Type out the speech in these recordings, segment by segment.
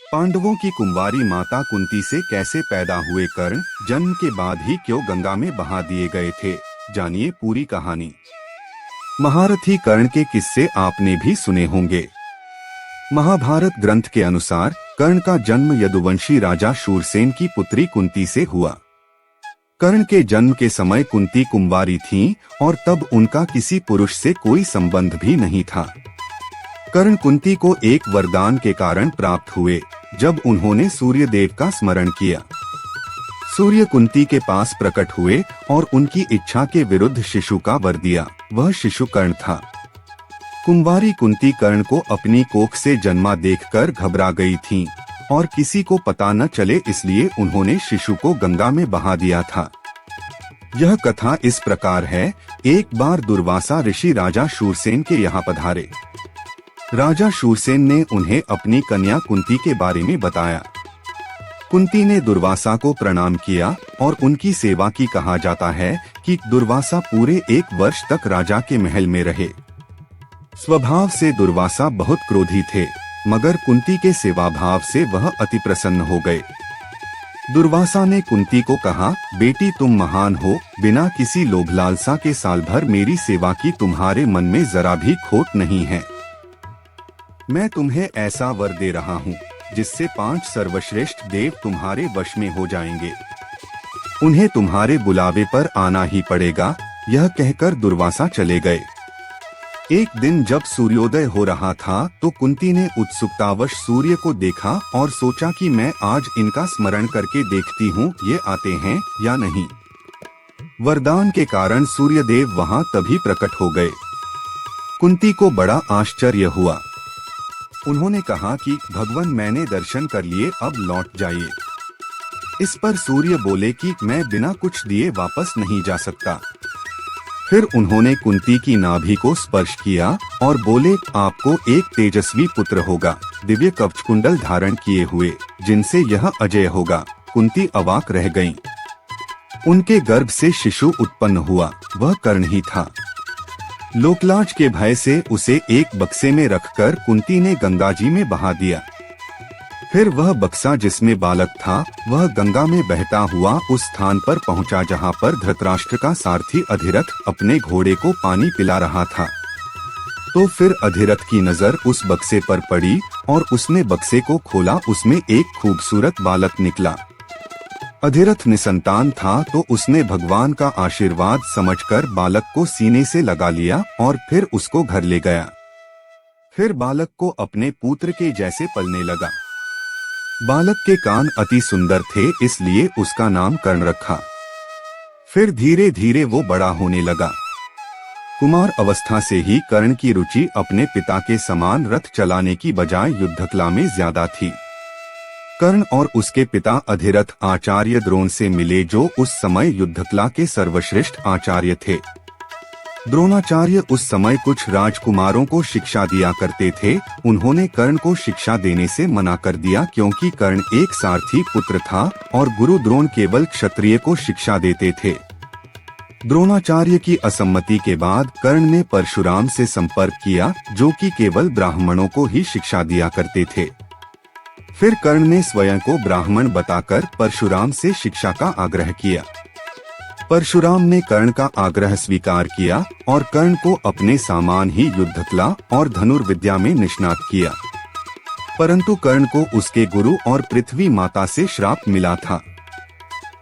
पांडवों की कुंवारी माता कुंती से कैसे पैदा हुए कर्ण, जन्म के बाद ही क्यों गंगा में बहा दिए गए थे, जानिए पूरी कहानी। महारथी कर्ण के किस्से आपने भी सुने होंगे। महाभारत ग्रंथ के अनुसार कर्ण का जन्म यदुवंशी राजा शूरसेन की पुत्री कुंती से हुआ। कर्ण के जन्म के समय कुंती कुंवारी थीं और तब उनका किसी पुरुष से कोई संबंध भी नहीं था। कर्ण कुंती को एक वरदान के कारण प्राप्त हुए जब उन्होंने सूर्य देव का स्मरण किया। सूर्य कुंती के पास प्रकट हुए और उनकी इच्छा के विरुद्ध शिशु का वर दिया। वह शिशु कर्ण था। कुंवारी कुंती कर्ण को अपनी कोख से जन्मा देखकर घबरा गई थीं और किसी को पता न चले इसलिए उन्होंने शिशु को गंगा में बहा दिया था। यह कथा इस प्रकार है। एक बार दुर्वासा ऋषि राजा शूरसेन के यहाँ पधारे। राजा शूरसेन ने उन्हें अपनी कन्या कुंती के बारे में बताया। कुंती ने दुर्वासा को प्रणाम किया और उनकी सेवा की। कहा जाता है कि दुर्वासा पूरे 1 वर्ष तक राजा के महल में रहे। स्वभाव से दुर्वासा बहुत क्रोधी थे, मगर कुंती के सेवा भाव से वह अति प्रसन्न हो गए। दुर्वासा ने कुंती को कहा, बेटी तुम महान हो, बिना किसी लोभ लालसा के साल भर मेरी सेवा की तुम्हारे मन में जरा भी खोट नहीं है। मैं तुम्हें ऐसा वर दे रहा हूँ जिससे 5 सर्वश्रेष्ठ देव तुम्हारे वश में हो जाएंगे। उन्हें तुम्हारे बुलावे पर आना ही पड़ेगा। यह कहकर दुर्वासा चले गए। एक दिन जब सूर्योदय हो रहा था तो कुंती ने उत्सुकतावश सूर्य को देखा और सोचा कि मैं आज इनका स्मरण करके देखती हूँ ये आते हैं या नहीं। वरदान के कारण सूर्यदेव वहाँ तभी प्रकट हो गए। कुंती को बड़ा आश्चर्य हुआ। उन्होंने कहा कि भगवान मैंने दर्शन कर लिए, अब लौट जाइए। इस पर सूर्य बोले कि मैं बिना कुछ दिए वापस नहीं जा सकता। फिर उन्होंने कुंती की नाभि को स्पर्श किया और बोले, आपको एक तेजस्वी पुत्र होगा, दिव्य कवच कुंडल धारण किए हुए, जिनसे यह अजय होगा। कुंती अवाक रह गईं। उनके गर्भ से शिशु उत्पन्न हुआ, वह कर्ण ही था। लोकलाज के भय से उसे एक बक्से में रखकर कुंती ने गंगा जी में बहा दिया। फिर वह बक्सा जिसमें बालक था वह गंगा में बहता हुआ उस स्थान पर पहुंचा जहां पर धृतराष्ट्र का सारथी अधिरथ अपने घोड़े को पानी पिला रहा था। तो फिर अधिरथ की नजर उस बक्से पर पड़ी और उसने बक्से को खोला। उसमें एक खूबसूरत बालक निकला। अधिरथ निसंतान था तो उसने भगवान का आशीर्वाद समझकर बालक को सीने से लगा लिया और फिर उसको घर ले गया। फिर बालक को अपने पुत्र के जैसे पलने लगा। बालक के कान अति सुंदर थे, इसलिए उसका नाम कर्ण रखा। फिर धीरे धीरे वो बड़ा होने लगा। कुमार अवस्था से ही कर्ण की रुचि अपने पिता के समान रथ चलाने की बजाय युद्धकला में ज्यादा थी। कर्ण और उसके पिता अधिरथ आचार्य द्रोण से मिले, जो उस समय युद्धकला के सर्वश्रेष्ठ आचार्य थे। द्रोणाचार्य उस समय कुछ राजकुमारों को शिक्षा दिया करते थे। उन्होंने कर्ण को शिक्षा देने से मना कर दिया क्योंकि कर्ण एक सारथी पुत्र था और गुरु द्रोण केवल क्षत्रिय को शिक्षा देते थे। द्रोणाचार्य की असम्मति के बाद कर्ण ने परशुराम से संपर्क किया, जो कि केवल ब्राह्मणों को ही शिक्षा दिया करते थे। फिर कर्ण ने स्वयं को ब्राह्मण बताकर परशुराम से शिक्षा का आग्रह किया। परशुराम ने कर्ण का आग्रह स्वीकार किया और कर्ण को अपने समान ही युद्धकला और धनुर्विद्या में निष्णात किया। परंतु कर्ण को उसके गुरु और पृथ्वी माता से श्राप मिला था।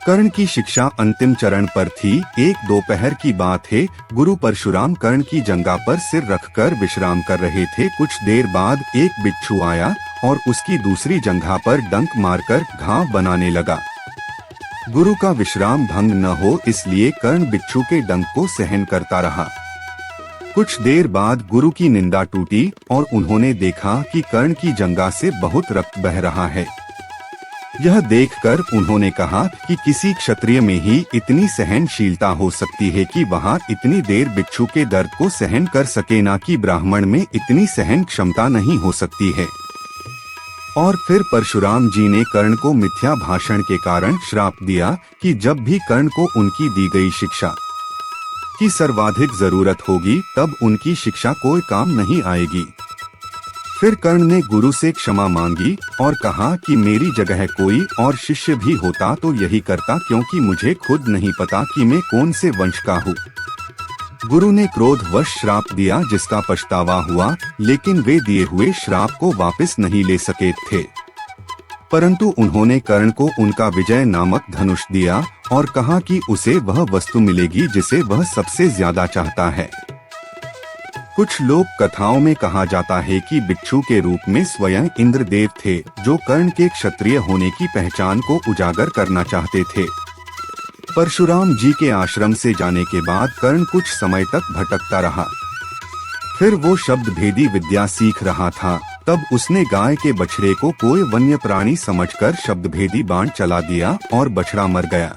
कर्ण की शिक्षा अंतिम चरण पर थी। एक दोपहर की बात है, गुरु परशुराम कर्ण की जंघा पर सिर रखकर विश्राम कर रहे थे। कुछ देर बाद एक बिच्छू आया और उसकी दूसरी जंघा पर डंक मारकर घाव बनाने लगा। गुरु का विश्राम भंग न हो इसलिए कर्ण बिच्छू के डंक को सहन करता रहा। कुछ देर बाद गुरु की निंदा टूटी और उन्होंने देखा कि कर्ण की जंघा से बहुत रक्त बह रहा है। यह देखकर उन्होंने कहा कि किसी क्षत्रिय में ही इतनी सहनशीलता हो सकती है कि वहाँ इतनी देर बिच्छू के दर्द को सहन कर सके, ना कि ब्राह्मण में इतनी सहन क्षमता नहीं हो सकती है। और फिर परशुराम जी ने कर्ण को मिथ्या भाषण के कारण श्राप दिया कि जब भी कर्ण को उनकी दी गई शिक्षा की सर्वाधिक जरूरत होगी तब उनकी शिक्षा कोई काम नहीं आएगी। फिर कर्ण ने गुरु से क्षमा मांगी और कहा कि मेरी जगह कोई और शिष्य भी होता तो यही करता, क्योंकि मुझे खुद नहीं पता कि मैं कौन से वंश का हूँ। गुरु ने क्रोधवश श्राप दिया जिसका पछतावा हुआ, लेकिन वे दिए हुए श्राप को वापस नहीं ले सके थे। परंतु उन्होंने कर्ण को उनका विजय नामक धनुष दिया और कहा कि उसे वह वस्तु मिलेगी जिसे वह सबसे ज्यादा चाहता है। कुछ लोक कथाओं में कहा जाता है कि बिच्छू के रूप में स्वयं इंद्रदेव थे, जो कर्ण के क्षत्रिय होने की पहचान को उजागर करना चाहते थे। परशुराम जी के आश्रम से जाने के बाद कर्ण कुछ समय तक भटकता रहा। फिर वो शब्द भेदी विद्या सीख रहा था। तब उसने गाय के बछड़े को कोई वन्य प्राणी समझकर शब्द भेदी बाण चला दिया और बछड़ा मर गया।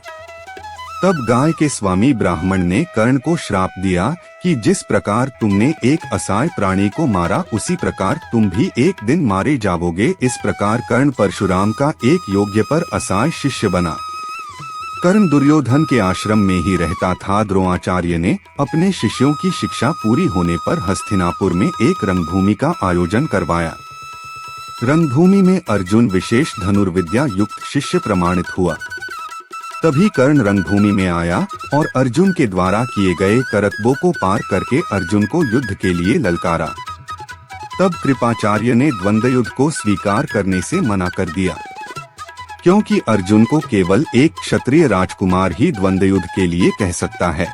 तब गाय के स्वामी ब्राह्मण ने कर्ण को श्राप दिया कि जिस प्रकार तुमने एक असहाय प्राणी को मारा, उसी प्रकार तुम भी एक दिन मारे जाओगे। इस प्रकार कर्ण परशुराम का एक योग्य पर असहाय शिष्य बना। कर्ण दुर्योधन के आश्रम में ही रहता था। द्रोणाचार्य ने अपने शिष्यों की शिक्षा पूरी होने पर हस्तिनापुर में एक रंगभूमि का आयोजन करवाया। रंगभूमि में अर्जुन विशेष धनुर्विद्या युक्त शिष्य प्रमाणित हुआ। तभी कर्ण रंगभूमि में आया और अर्जुन के द्वारा किए गए करतबों को पार करके अर्जुन को युद्ध के लिए ललकारा। तब कृपाचार्य ने द्वंद्व युद्ध को स्वीकार करने से मना कर दिया, क्योंकि अर्जुन को केवल एक क्षत्रिय राजकुमार ही द्वंद्व युद्ध के लिए कह सकता है।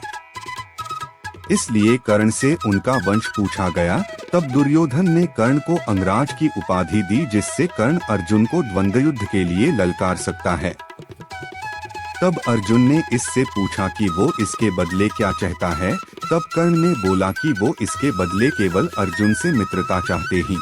इसलिए कर्ण से उनका वंश पूछा गया। तब दुर्योधन ने कर्ण को अंगराज की उपाधि दी, जिससे कर्ण अर्जुन को द्वंद्व युद्ध के लिए ललकार सकता है। तब अर्जुन ने इससे पूछा कि वो इसके बदले क्या चाहता है। तब कर्ण ने बोला कि वो इसके बदले केवल अर्जुन से मित्रता चाहते ही।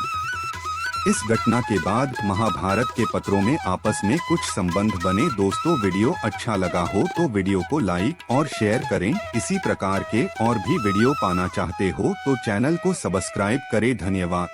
इस घटना के बाद महाभारत के पत्रों में आपस में कुछ संबंध बने। दोस्तों, वीडियो अच्छा लगा हो तो वीडियो को लाइक और शेयर करें। इसी प्रकार के और भी वीडियो पाना चाहते हो तो चैनल को सब्सक्राइब करें। धन्यवाद।